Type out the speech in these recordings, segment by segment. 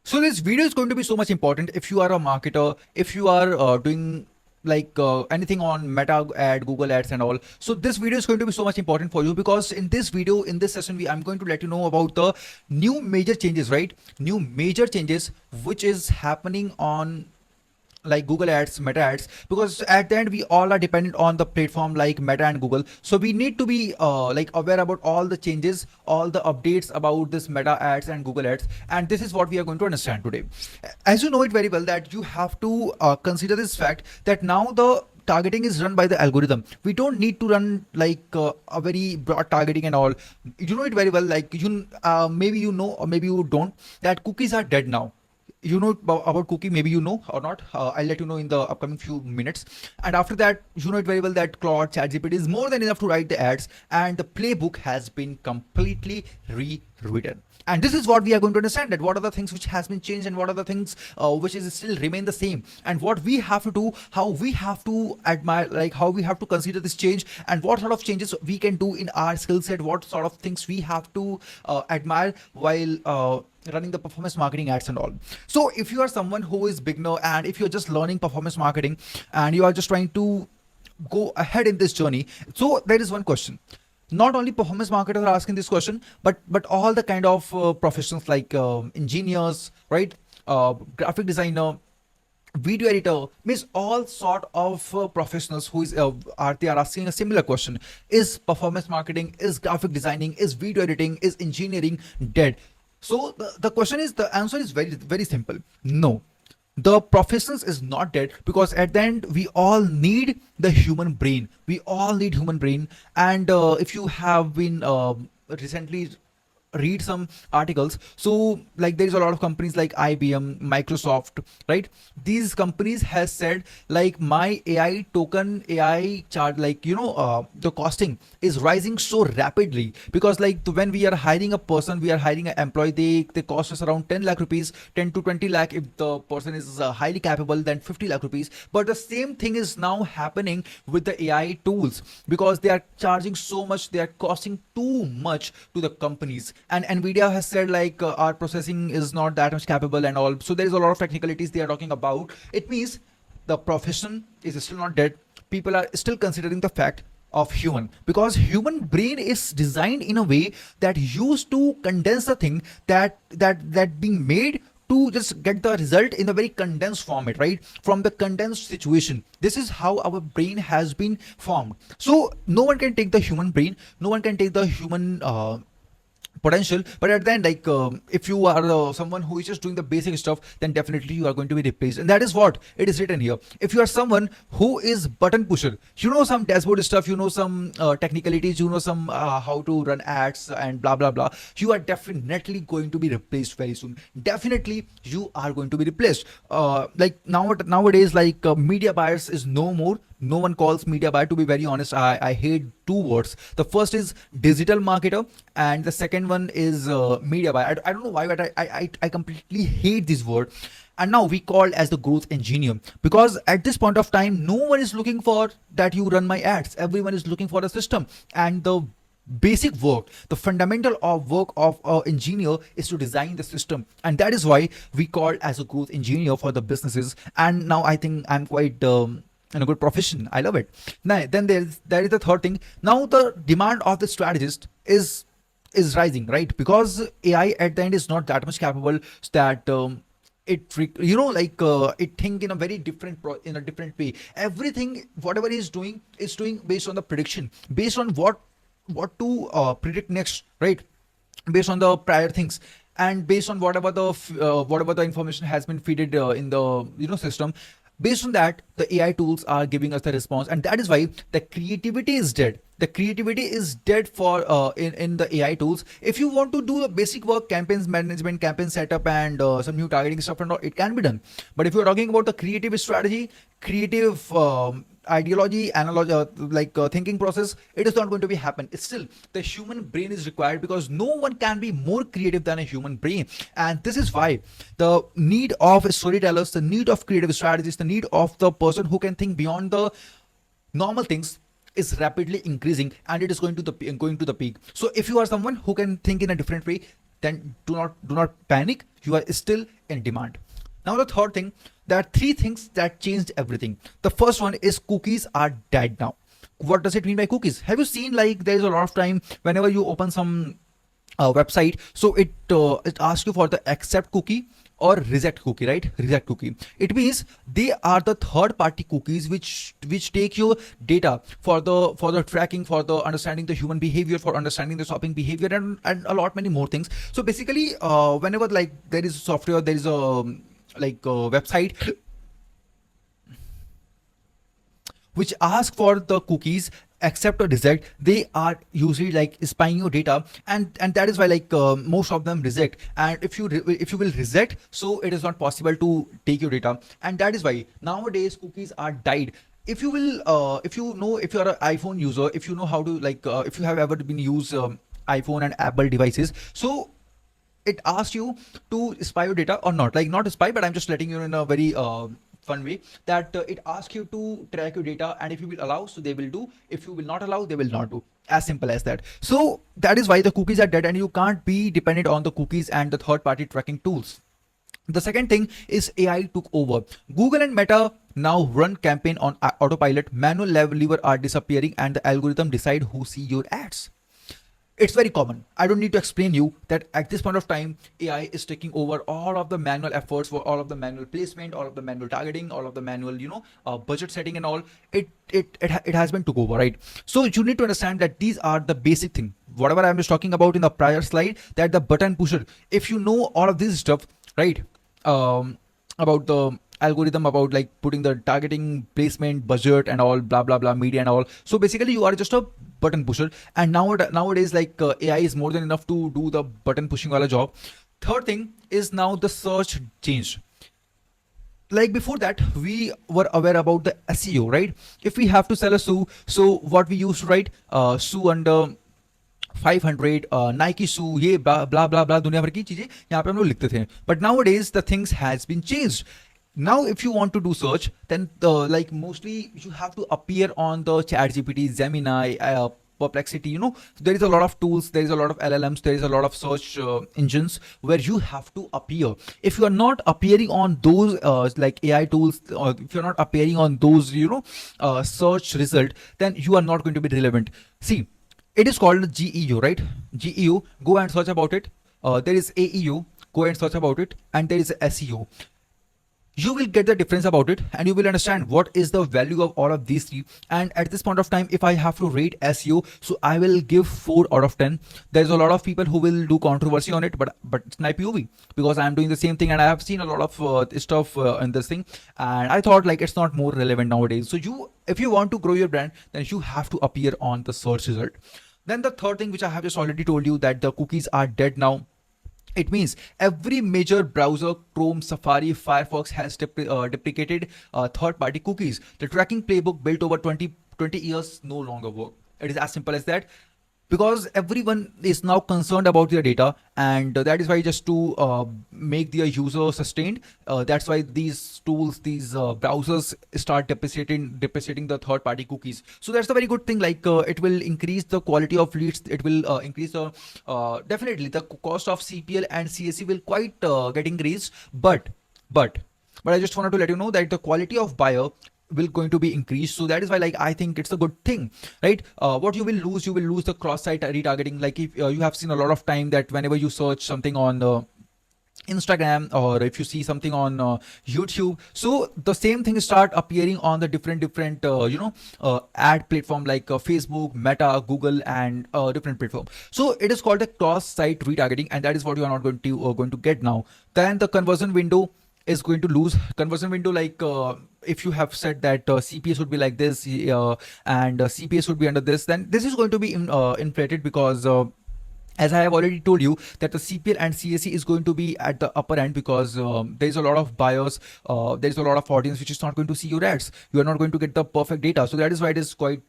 So this video is going to be so much important if you are a marketer, if you are doing anything on Meta ad, Google ads and all. So this video is going to be so much important for you because in this video, in this session, I'm going to let you know about the new major changes, right? New major changes which is happening on like Google ads, Meta ads, because at the end we all are dependent on the platform like Meta and Google. So we need to be aware about all the changes, all the updates about this Meta ads and Google ads. And this is what we are going to understand today. As you know it very well that you have to consider this fact that now the targeting is run by the algorithm. We don't need to run a very broad targeting and all. You know it very well, like you maybe you know or maybe you don't, that cookies are dead now. You know about cookie, maybe you know or not. I'll let you know in the upcoming few minutes. And after that, you know it very well that Claude ChatGPT is more than enough to write the ads, and the playbook has been completely rewritten. And this is what we are going to understand, that what are the things which has been changed and what are the things which is still remain the same, and what we have to do, how we have to admire, like how we have to consider this change, and what sort of changes we can do in our skill set, what sort of things we have to admire while running the performance marketing ads and all. So if you are someone who is beginner, and if you're just learning performance marketing and you are just trying to go ahead in this journey, so there is one question. Not only performance marketers are asking this question, but all the kind of professionals like engineers, right? Graphic designer, video editor, means all sort of professionals who is are they are asking a similar question: is performance marketing, is graphic designing, is video editing, is engineering dead? So the question is, the answer is very simple. No, the professionals is not dead, because at the end we all need the human brain. We all need human brain. And if you have been recently read some articles, so like there is a lot of companies like IBM, Microsoft, right? These companies has said like, my AI token, AI chart, like the costing is rising so rapidly, because like when we are hiring a person, we are hiring an employee, they cost us around 10 lakh rupees, 10 to 20 lakh if the person is highly capable, then 50 lakh rupees. But the same thing is now happening with the AI tools, because they are charging so much, they are costing too much to the companies. And Nvidia has said like our processing is not that much capable and all. So there is a lot of technicalities they are talking about. It means the profession is still not dead. People are still considering the fact of human, because human brain is designed in a way that used to condense the thing that being made to just get the result in a very condensed format, right? From the condensed situation. This is how our brain has been formed. So no one can take the human brain, no one can take the human potential. But at the end, like if you are someone who is just doing the basic stuff, then definitely you are going to be replaced. And that is what it is written here. If you are someone who is button pusher, you know some dashboard stuff, you know some technicalities, you know some how to run ads and blah blah blah, you are definitely going to be replaced very soon. Definitely you are going to be replaced. Nowadays, like media buyers is no more. No one calls media buyer, to be very honest. I hate two words. The first is digital marketer, and the second one is media buyer. I don't know why, but I completely hate this word. And now we called as the growth engineer, because at this point of time, no one is looking for that you run my ads. Everyone is looking for a system. And the basic work, the fundamental of work of an engineer is to design the system. And that is why we called as a growth engineer for the businesses. And now I think I'm quite and a good profession. I love it. Now, then there is the third thing. Now the demand of the strategist is rising, right? Because AI at the end is not that much capable that it think in a very different in a different way. Everything whatever is doing based on the prediction, based on what to predict next, right? Based on the prior things, and based on whatever the information has been fed in the system. Based on that, the AI tools are giving us the response, and that is why the creativity is dead. The creativity is dead for in the AI tools. If you want to do the basic work, campaigns management, campaign setup, and some new targeting stuff and all, it can be done. But if you're talking about the creative strategy, creative ideology, analogy, thinking process, it is not going to be happen. It's still the human brain is required, because no one can be more creative than a human brain. And this is why the need of storytellers, the need of creative strategists, the need of the person who can think beyond the normal things is rapidly increasing, and it is going to the peak. So if you are someone who can think in a different way, then do not panic. You are still in demand. Now the third thing, there are three things that changed everything. The first one is cookies are dead now. What does it mean by cookies? Have you seen, like, there is a lot of time whenever you open some website, so it asks you for the accept cookie or reject cookie, right? Reject cookie, it means they are the third party cookies which take your data for the tracking, for the understanding the human behavior, for understanding the shopping behavior, and a lot many more things. So basically, whenever, like, there is software, there is a like a website which ask for the cookies accept or reject, they are usually like spying your data, and that is why, like, most of them reject. And if you will reject, so it is not possible to take your data, and that is why nowadays cookies are died. If you will if you know, if you are an iPhone user, if you know how to, like, if you have ever been use iPhone and Apple devices, so it asks you to spy your data or not, like, not spy, but I'm just letting you in a very fun way, that it asks you to track your data, and if you will allow, so they will do. If you will not allow, they will not do. As simple as that. So that is why the cookies are dead, and you can't be dependent on the cookies and the third party tracking tools. The second thing is AI took over. Google and Meta now run campaign on autopilot. Manual lever are disappearing, and the algorithm decide who see your ads. It's very common. I don't need to explain you that at this point of time, AI is taking over all of the manual efforts, for all of the manual placement, all of the manual targeting, all of the manual, budget setting and all. It has been took over, right? So you need to understand that these are the basic thing. Whatever I'm just talking about in the prior slide, that the button pusher. If you know all of this stuff, right? About the algorithm, about like putting the targeting, placement, budget and all, blah blah blah, media and all. So basically you are just a button pusher, and nowadays, like, AI is more than enough to do the button pushing wala job. Third thing is now the search changed. Like before that, we were aware about the SEO, right? If we have to sell a shoe, so what we used to write, shoe under 500, Nike shoe, ये blah blah blah blah, दुनिया भर की चीजें यहाँ पे हम लोग लिखते थे. But nowadays the things has been changed. Now if you want to do search, then like mostly you have to appear on the ChatGPT, Gemini, Perplexity. There is a lot of tools, there is a lot of LLMs, there is a lot of search engines where you have to appear. If you are not appearing on those like AI tools, or if you're not appearing on those search result, then you are not going to be relevant. See, it is called GEO, right? GEO, go and search about it. There is AEO, go and search about it, and there is SEO. You will get the difference about it, and you will understand what is the value of all of these three. And at this point of time, if I have to rate SEO, so I will give 4 out of 10. There's a lot of people who will do controversy on it, but it's my POV, because I'm doing the same thing, and I have seen a lot of stuff in this thing, and I thought, like, it's not more relevant nowadays. So if you want to grow your brand, then you have to appear on the search result. Then the third thing, which I have just already told you, that the cookies are dead now. It means every major browser, Chrome, Safari, Firefox, has deprecated third-party cookies. The tracking playbook built over 20 years no longer work. It is as simple as that. Because everyone is now concerned about their data, and that is why, just to make their user sustained, that's why these tools, these browsers start deprecating the third-party cookies. So that's a very good thing. Like, it will increase the quality of leads. It will increase the definitely the cost of CPL and CAC will quite get increased. But I just wanted to let you know that the quality of buyer will going to be increased. So that is why, like, I think it's a good thing, right? What you will lose the cross-site retargeting. Like, if you have seen a lot of time that whenever you search something on Instagram, or if you see something on YouTube, so the same thing start appearing on the different ad platform, like Facebook, Meta, Google, and different platform. So it is called a cross-site retargeting, and that is what you are not going to get now. Then the conversion window is going to lose. Conversion window, like, if you have said that CPS would be like this, and CPS would be under this, then this is going to be inflated, because as I have already told you, that the CPL and CAC is going to be at the upper end, because there is a lot of buyers, there is a lot of audience which is not going to see your ads. You are not going to get the perfect data. So that is why it is quite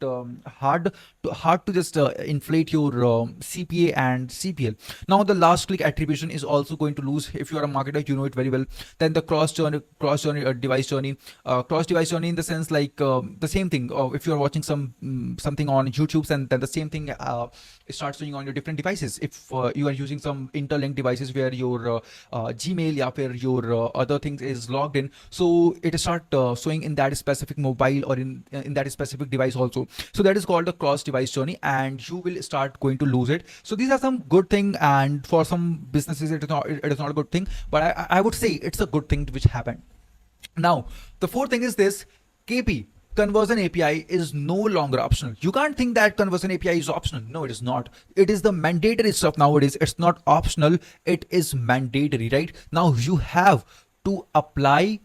hard to just inflate your CPA and CPL. Now the last click attribution is also going to lose. If you are a marketer, you know it very well. Then the cross journey device journey, cross device journey, in the sense, like, the same thing. If you are watching something on YouTube, and then the same thing starts showing on your different devices. devices, if you are using some interlinked devices where your Gmail or your other things is logged in, so it start showing in that specific mobile or in that specific device also. So that is called the cross device journey, and you will start going to lose it. So these are some good thing, and for some businesses it is not a good thing, but I would say it's a good thing which happened. Now, the fourth thing is this: KP, conversion API, is no longer optional. You can't think that conversion API is optional. No, it is not. It is the mandatory stuff nowadays. It's not optional. It is mandatory, right? Now you have to apply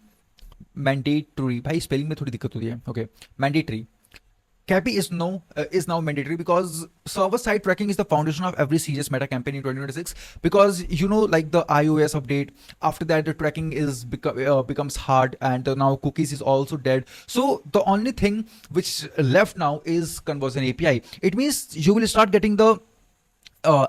mandatory. भाई spelling में थोड़ी दिक्कत होती है. Okay, mandatory. CAPI is now mandatory because server-side tracking is the foundation of every serious meta campaign in 2026. Because like the iOS update, after that the tracking is becomes hard, and now cookies is also dead. So the only thing which left now is conversion API. It means you will start getting the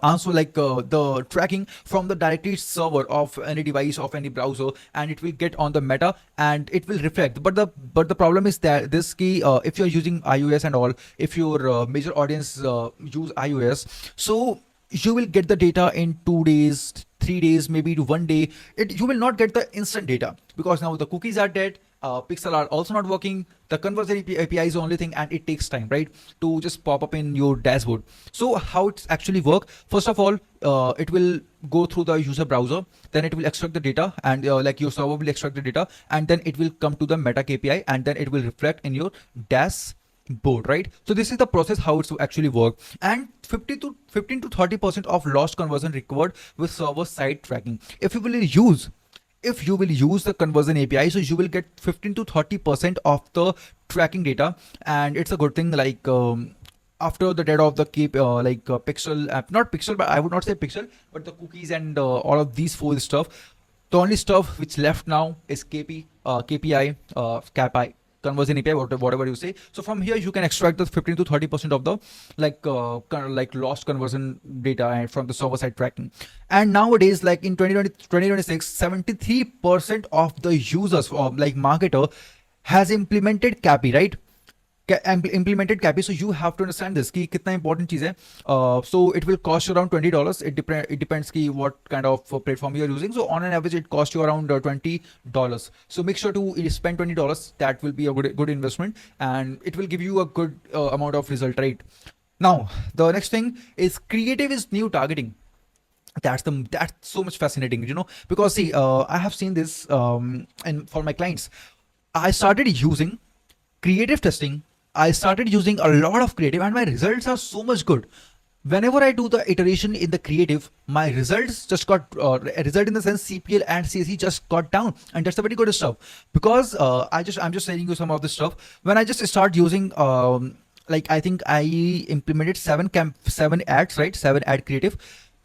answer like the tracking from the directly server of any device of any browser, and it will get on the meta and it will reflect. But the problem is that this key, if you're using iOS and all, if your major audience use iOS, so you will get the data in 2 days, 3 days, maybe to 1 day. You will not get the instant data because now the cookies are dead. Pixel are also not working. The conversion API is the only thing, and it takes time, right, to just pop up in your dashboard. So how it's actually work? First of all, it will go through the user browser, then it will extract the data, and like your server will extract the data, and then it will come to the Meta KPI, and then it will reflect in your dashboard, right? So this is the process how it's actually work. And 15 to 30% of lost conversion recovered with server side tracking. If you will use the conversion API, so you will get 15 to 30% of the tracking data, and it's a good thing. Like after the death of the Pixel app, not Pixel, but I would not say Pixel, but the cookies and all of these four stuff, the only stuff which left now is KPI, CAPI, conversion API, whatever you say. So from here you can extract the 15 to 30% of the like lost conversion data and from the server side tracking. And nowadays, like in 2026, 73% of the users of like marketer has implemented CAPI, right? Implemented CAPI. So you have to understand this कि कितना important चीज है. So it will cost you around $20. It depends कि what kind of platform you are using. So on an average it costs you around $20. So make sure to spend $20. That will be a good investment, and it will give you a good amount of result, right? Now the next thing is creative is new targeting. That's so much fascinating, because see, I have seen this and for my clients, I started using creative testing. I started using a lot of creative, and my results are so much good. Whenever I do the iteration in the creative, my results just got result in the sense CPL and CAC just got down, and that's a very good stuff. Because I'm just telling you some of this stuff. When I just start using like I think I implemented 7 ads, right? 7 ad creative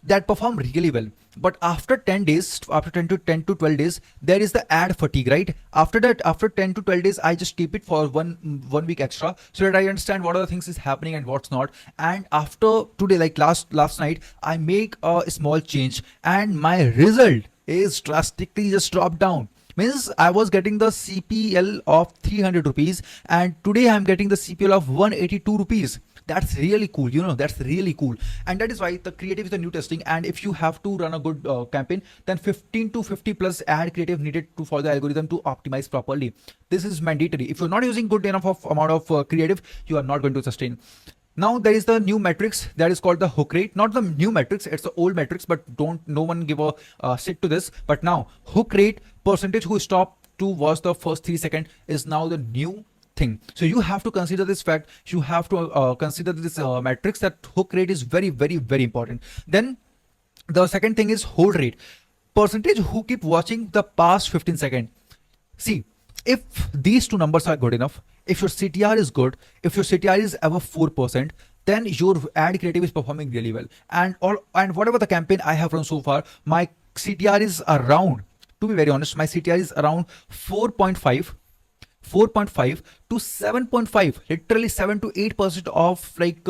that perform really well. But after 10 days, after 10 to 12 days, there is the ad fatigue, right? After that, after 10 to 12 days, I just keep it for one week extra so that I understand what other things is happening and what's not. And after today, like last night, I make a small change, and my result is drastically just dropped down. Means I was getting the CPL of 300 rupees, and today I'm getting the CPL of 182 rupees. That's really cool, that's really cool. And that is why the creative is the new testing. And if you have to run a good campaign, then 15 to 50 plus ad creative needed for the algorithm to optimize properly. This is mandatory. If you're not using good enough of amount of creative, you are not going to sustain. Now there is the new metrics that is called the hook rate. Not the new metrics, it's the old metrics, but no one give a sit to this. But now hook rate percentage who stopped to watch the first 3 seconds is now the new thing. So you have to consider this fact. You have to consider this metrics, that hook rate is very, very, very important. Then the second thing is hold rate, percentage who keep watching the past 15 seconds. See, if these two numbers are good enough, if your CTR is good, if your CTR is above 4%, then your ad creative is performing really well. And whatever the campaign I have run so far, my CTR is around, to be very honest, my CTR is around 4.5 to 7.5, literally 7 to 8% of like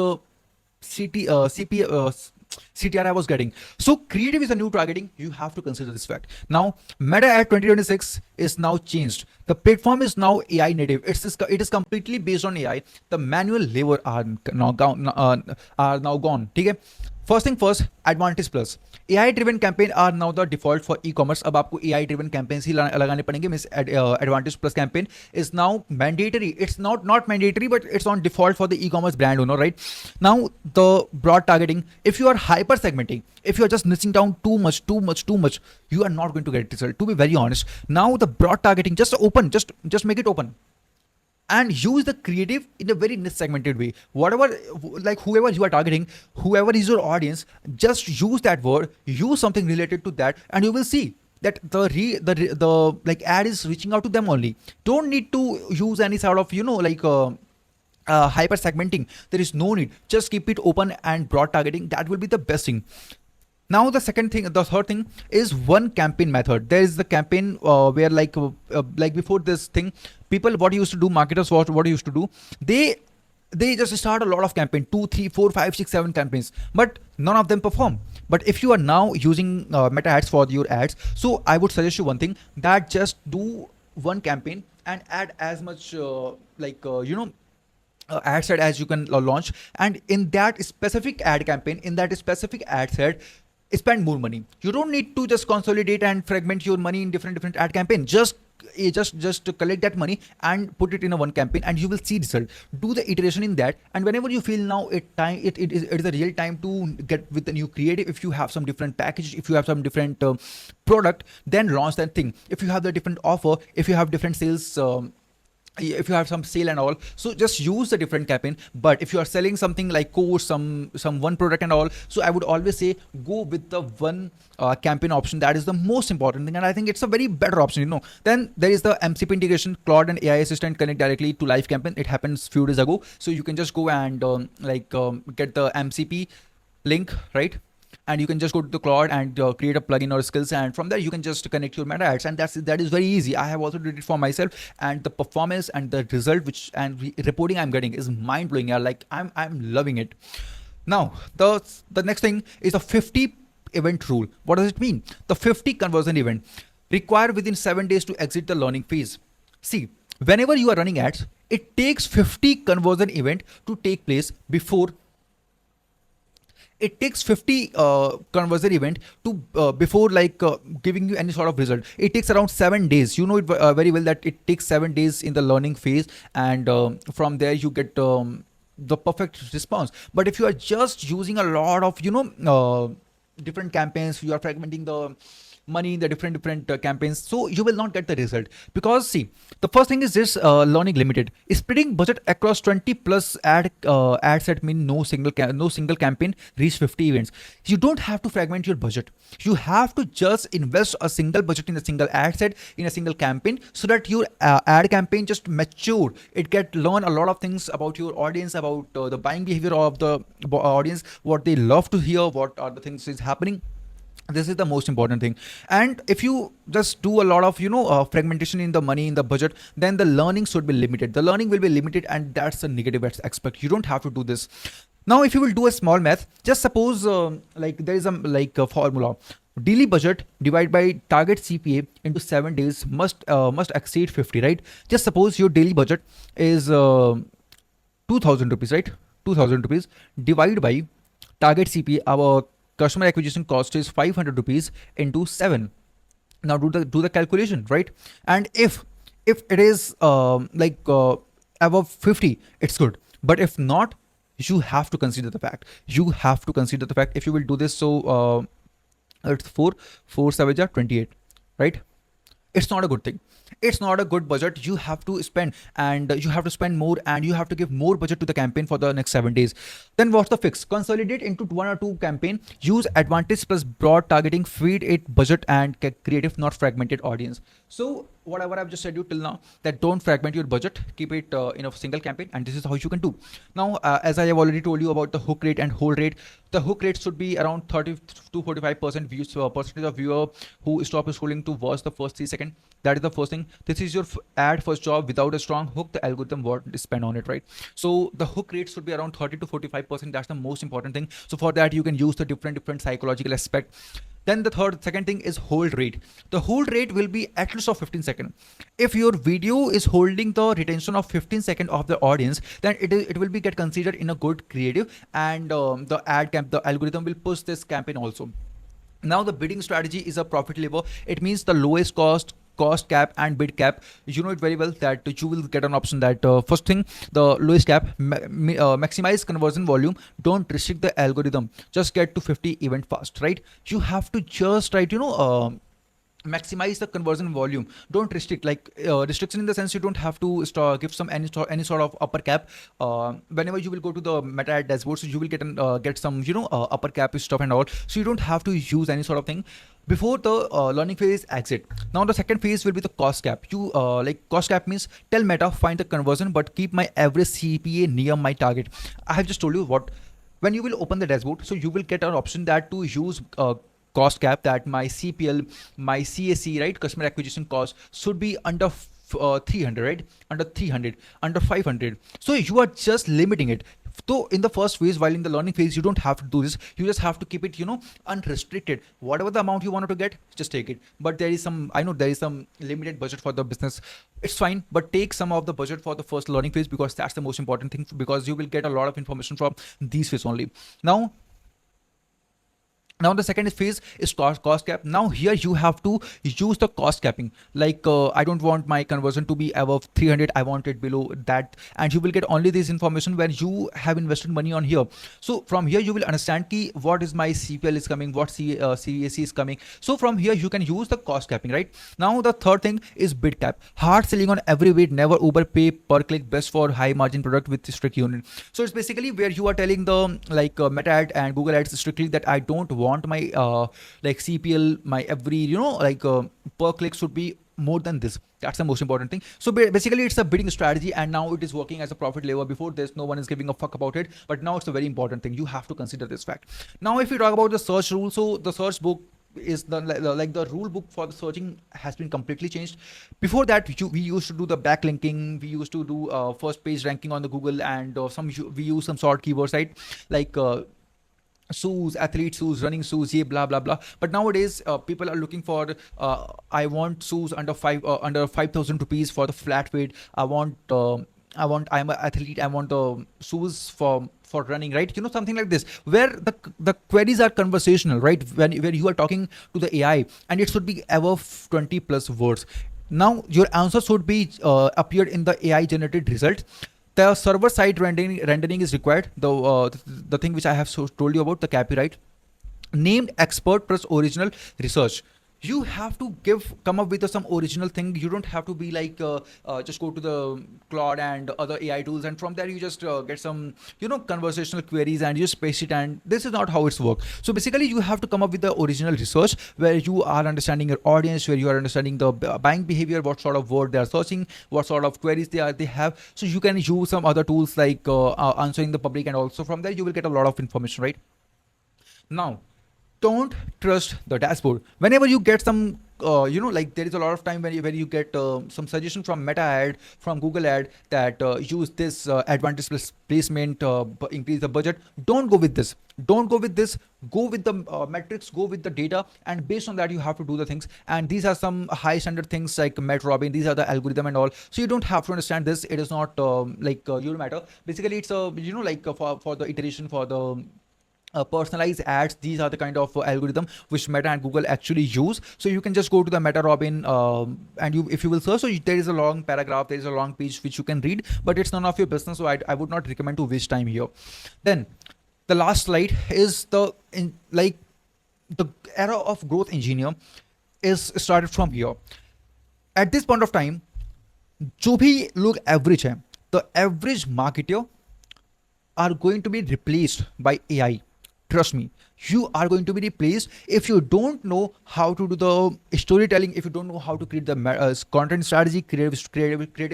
CTR I was getting. So creative is a new targeting. You have to consider this fact. Now Meta Ad 2026 is now changed. The platform is now AI native. It is completely based on AI. The manual labor are now gone. ठीक है. First thing first, Advantage Plus. AI driven campaign are now the default for e-commerce. अब आपको AI driven campaigns ही लगाने पड़ेंगे. Miss Advantage Plus campaign is now mandatory. It's not mandatory, but it's on default for the e-commerce brand owner, right? Now the broad targeting. If you are hyper segmenting, if you are just niching down too much, you are not going to get result. To be very honest, now the broad targeting, just make it open and use the creative in a very niche segmented way. Whatever, like whoever you are targeting, whoever is your audience, just use that word, use something related to that, and you will see that the like ad is reaching out to them only. Don't need to use any sort of hyper segmenting. There is no need. Just keep it open and broad targeting. That will be the best thing. Now the third thing is one campaign method. There is the campaign where like before this thing, people what used to do, marketers what used to do, they just start a lot of campaign, 2, 3, 4, 5, 6, 7 campaigns, but none of them perform. But if you are now using meta ads for your ads, so I would suggest you one thing, that just do one campaign and add as much ad set as you can launch, and in that specific ad campaign, in that specific ad set, spend more money. You don't need to just consolidate and fragment your money in different ad campaign. Just collect that money and put it in a one campaign, and you will see result. Do the iteration in that, and whenever you feel now it is a real time to get with the new creative. If you have some different package, if you have some different product, then launch that thing. If you have the different offer, if you have different sales, if you have some sale and all, so just use the different campaign. But if you are selling something like course, some one product and all, so I would always say go with the one campaign option. That is the most important thing, and I think it's a very better option. Then there is the MCP integration. Claude and AI assistant connect directly to live campaign. It happens few days ago, so you can just go and get the MCP link, right? And you can just go to the Claude and create a plugin or skills, and from there you can just connect your meta ads, and that is very easy. I have also did it for myself, and the performance and the result reporting I'm getting is mind blowing. Yeah, like I'm loving it. Now the next thing is the 50 event rule. What does it mean? The 50 conversion event required within 7 days to exit the learning phase. See, whenever you are running ads, it takes 50 conversion event to take place before. It takes 50 conversion event to before giving you any sort of result. It takes around 7 days. You know it very well that it takes 7 days in the learning phase, and from there you get the perfect response. But if you are just using a lot of different campaigns, you are fragmenting the money in the different campaigns, so you will not get the result. Because see, the first thing is this learning limited. Spreading budget across 20 plus ad set mean no single campaign reach 50 events. You don't have to fragment your budget. You have to just invest a single budget in a single ad set, in a single campaign, so that your ad campaign just mature. It get learn a lot of things about your audience, about the buying behavior of the audience, what they love to hear, what are the things is happening. This is the most important thing. And if you just do a lot of fragmentation in the money, in the budget, then the learning should be limited. The learning will be limited, and that's a negative aspect. You don't have to do this. Now if you will do a small math, just suppose there is a formula. Daily budget divided by target CPA into 7 days must exceed 50, right? Just suppose your daily budget is 2000 rupees, right? 2000 rupees divided by target CPA. Our customer acquisition cost is 500 rupees into 7. Now do the calculation, right? And if it is above 50, it's good. But if not, you have to consider the fact. If you will do this, so it's 4 7 28, right? It's not a good thing. It's not a good budget. You have to spend, and you have to spend more, and you have to give more budget to the campaign for the next 7 days. Then what's the fix? Consolidate into 1 or 2 campaign. Use Advantage Plus broad targeting. Feed it budget and creative, not fragmented audience. So whatever I've just said you till now, that don't fragment your budget, keep it in a single campaign, and this is how you can do. Now as I have already told you about the hook rate and hold rate, the hook rate should be around 30 to 45% views, percentage of viewer who stop scrolling to watch the first 3 seconds. That is the first thing. This is your ad first job. Without a strong hook, the algorithm won't spend on it, right? So the hook rate should be around 30 to 45%. That's the most important thing. So for that, you can use the different psychological aspect. Then the second thing is hold rate. The hold rate will be at least of 15 seconds. If your video is holding the retention of 15 seconds of the audience, then it will be get considered in a good creative, and the algorithm will push this campaign also. Now the bidding strategy is a profit lever. It means the lowest cost cap and bid cap. You know it very well that you will get an option that first thing, the lowest cap, maximize conversion volume, don't restrict the algorithm, just get to 50 event fast, right? You have to just maximize the conversion volume, don't restrict, like restriction in the sense you don't have to give some any sort of upper cap. Whenever you will go to the meta ad dashboard, so you will get some upper cap stuff and all, so you don't have to use any sort of thing before the learning phase exit. Now the second phase will be the cost cap. You cost cap means tell Meta find the conversion but keep my average CPA near my target. I have just told you what, when you will open the dashboard, so you will get an option that to use cost cap, that my CPL, my CAC, right, customer acquisition cost should be under 300, right, under 300, under 500. So you are just limiting it. So in the first phase, while in the learning phase, you don't have to do this. You just have to keep it, unrestricted. Whatever the amount you wanted to get, just take it. But there is some, I know there is some limited budget for the business. It's fine, but take some of the budget for the first learning phase, because that's the most important thing, because you will get a lot of information from these phase only. Now the second phase is cost cap. Now here you have to use the cost capping. Like I don't want my conversion to be above 300. I want it below that, and you will get only this information when you have invested money on here. So from here you will understand ki what is my CPL is coming, what CAC is coming. So from here you can use the cost capping, right? Now the third thing is bid cap. Hard selling on every bid, never overpay per click, best for high margin product with strict unit. So it's basically where you are telling the Meta ad and Google ads strictly that I don't want my CPL, my every per click should be more than this. That's the most important thing. So basically it's a bidding strategy, and now it is working as a profit lever. Before this, no one is giving a fuck about it, but now it's a very important thing. You have to consider this fact. Now if we talk about the search rule, so the search book is the rule book for the searching has been completely changed. Before that, we used to do the backlinking, we used to do first page ranking on the Google, and we use some short keywords, right, like shoes, athlete shoes, running shoes, yeah, blah blah blah. But nowadays people are looking for I want shoes under 5,000 rupees for the flat weight. I'm an athlete, I want the shoes for running, right? Something like this, where the queries are conversational, right? Where you are talking to the AI, and it should be above 20 plus words. Now your answer should be appeared in the AI generated result. The server side rendering is required. The thing which I have told you about, the copyright, named expert plus original research. You have to come up with some original thing. You don't have to be like just go to the Claude and other AI tools, and from there you just get some conversational queries and you just paste it. And this is not how it's work. So basically you have to come up with the original research, where you are understanding your audience, where you are understanding the buying behavior, what sort of word they are searching, what sort of queries they have. So you can use some other tools like answering the public, and also from there you will get a lot of information, right? Now, don't trust the dashboard. Whenever you get some there is a lot of time when you get some suggestion from Meta ad, from Google ad, that use this advantage placement, increase the budget. Don't go with this. Go with the metrics, go with the data, and based on that you have to do the things. And these are some high standard things like Met Robin. These are the algorithm and all. So you don't have to understand this. It is not your matter. Basically it's for the iteration, for the personalized ads. These are the kind of algorithm which Meta and Google actually use. So you can just go to the Meta Robin and if you will search, so there is a long paragraph, there is a long page which you can read, but it's none of your business. So I would not recommend to waste time here. Then the last slide is the era of growth engineer is started from here. At this point of time, जो भी लोग average है, the average marketer are going to be replaced by AI. Trust me, you are going to be replaced if you don't know how to do the storytelling, if you don't know how to create the content strategy, creative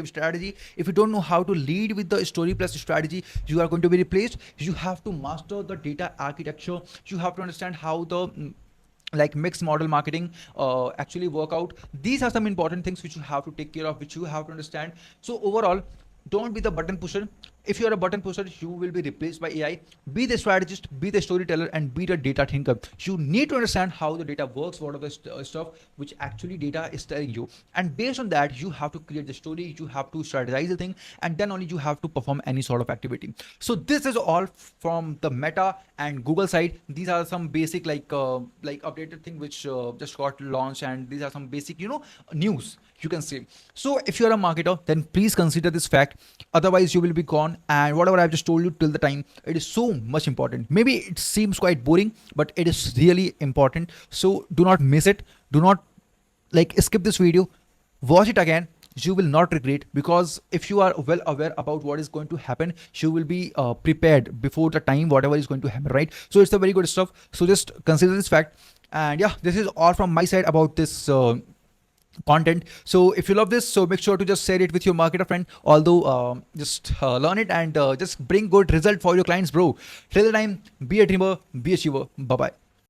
strategy, if you don't know how to lead with the story plus strategy, you are going to be replaced. You have to master the data architecture. You have to understand how the mixed model marketing actually work out. These are some important things which you have to take care of, which you have to understand. So overall, don't be the button pusher. if you are a button pusher, you will be replaced by AI. Be the strategist, be the storyteller, and be the data thinker. You need to understand how the data works, what are the stuff which actually data is telling you, and based on that, you have to create the story. You have to strategize the thing, and then only you have to perform any sort of activity. So this is all from the Meta and Google side. These are some basic like updated thing which just got launched, and these are some basic news you can say. So if you are a marketer, then please consider this fact, otherwise you will be gone. And whatever I've just told you till the time, it is so much important. Maybe it seems quite boring, but it is really important. So do not miss it. Do not like skip this video. Watch it again. You will not regret, because if you are well aware about what is going to happen, you will be prepared before the time whatever is going to happen, right? So it's a very good stuff. So just consider this fact. And yeah, this is all from my side about this content. So if you love this, so make sure to just share it with your marketer friend. Although just learn it and just bring good result for your clients, bro. Till the time, be a dreamer, be a achiever. Bye bye.